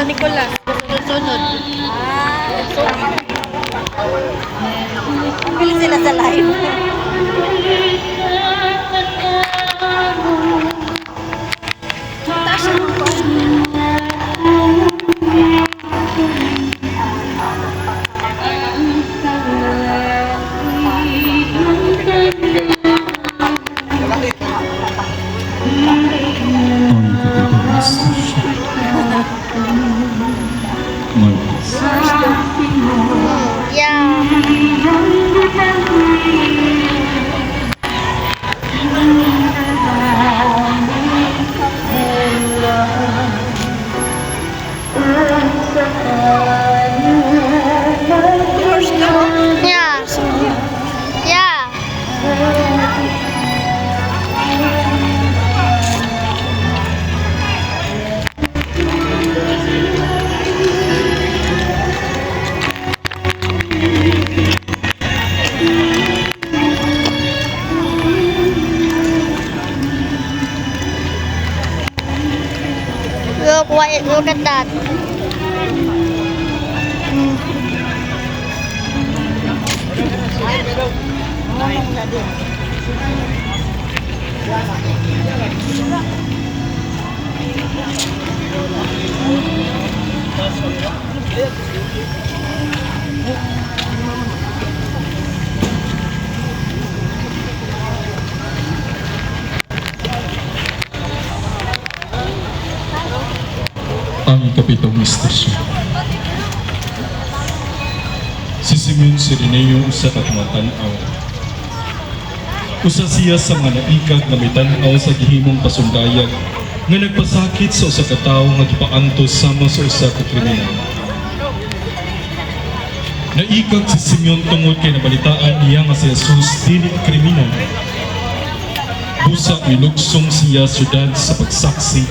Sa Nicolas, sunod. So, pili sila sa live. Taas ang ko. Look at that. Ang ikapitong istasyon. Si Simeon Sirineo usa ka tumatanaw. Usa siya sa mga naikag na mitanaw sa gihimong pasundayag nga nagpasakit sa usa ka tawo nga gipaantos sama sa usa ka kriminal. Naikag si Simeon tungod kay nabalitaan niya nga si Jesus dili kriminal. Busa milugsong siya syudad sa pagsaksi.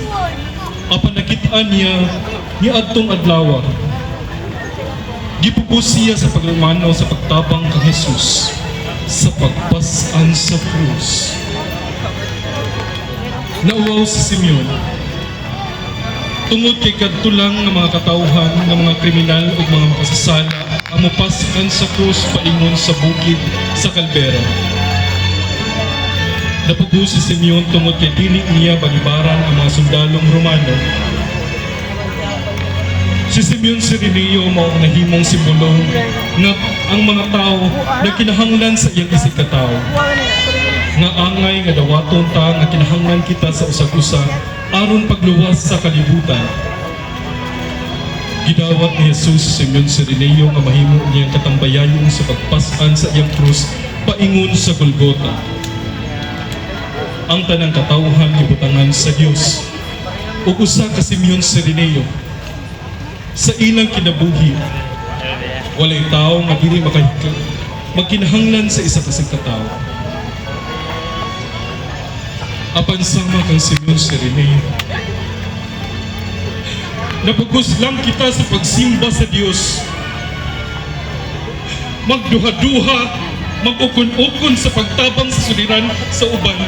Apan nakitaan niya ni adtong adlaw. Gipupos siya sa pagmanaw sa pagtabang kang Jesus sa pagpasan sa krus. Nauwaw si Simeon tungod kay kadtulang nga mga katawhan nga mga kriminal ug mga makasasala ang mopasan sa krus paingon sa bukid sa Kalbera. Napugo si Simeon tungod kay dili niya balibaran ang mga sundalong Romano. Si Simeon Sirineo mao ang nahimong simbolo nga ang mga tao na kinahanglan sa iyang isig ka tao. Nga angay nga dawaton ta nga kinahanglan kita sa usag-usa aron pagluwas sa kalibutan. Gidawat ni Jesus si Simeon Sirineo nga mahimo niyang katambayayon sa pagpasan sa iyang krus paingon sa Golgota. Ang tanang katawhan gibutangan sa Dios ug usa ka Simeon Sirineo sa ilang kinabuhi walay tao nga dili magkinahanglan sa isa kasing katawo. Apan sama kang Simeon Sirineo, napugos lang kita sa pagsimba sa Dios, magduha-duha, mag-ukon-ukon sa pagtabang sa suliran sa uban.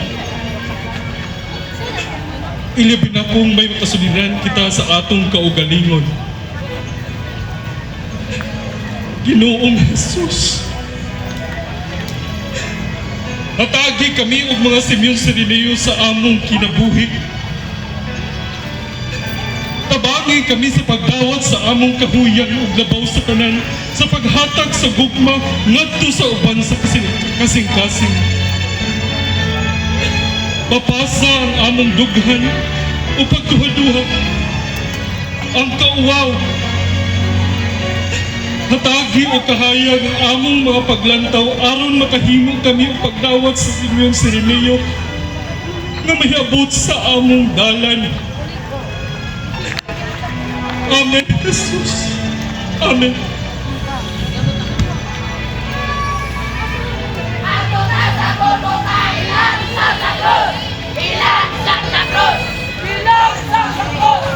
Ilabi na kung may makasuliran kita sa atong kaugalingon. Ginoong Jesus, hatagi kami og mga Simeon Sirineo sa among kinabuhi. Tabangi kami sa pagdawat sa among kahuyan ug labaw sa tanan sa paghatag sa gugma ngadto sa uban sa kasing-kasing. Mapasa ang among dughan o pagduha-duha ang kauwaw. Hatagi o kahayag ang among mga paglantaw aron makahimo kami o pagdawat sa Simeon Sirineo na may abot sa among dalan. Amen, Jesus. Amen. Ilang sa cruz!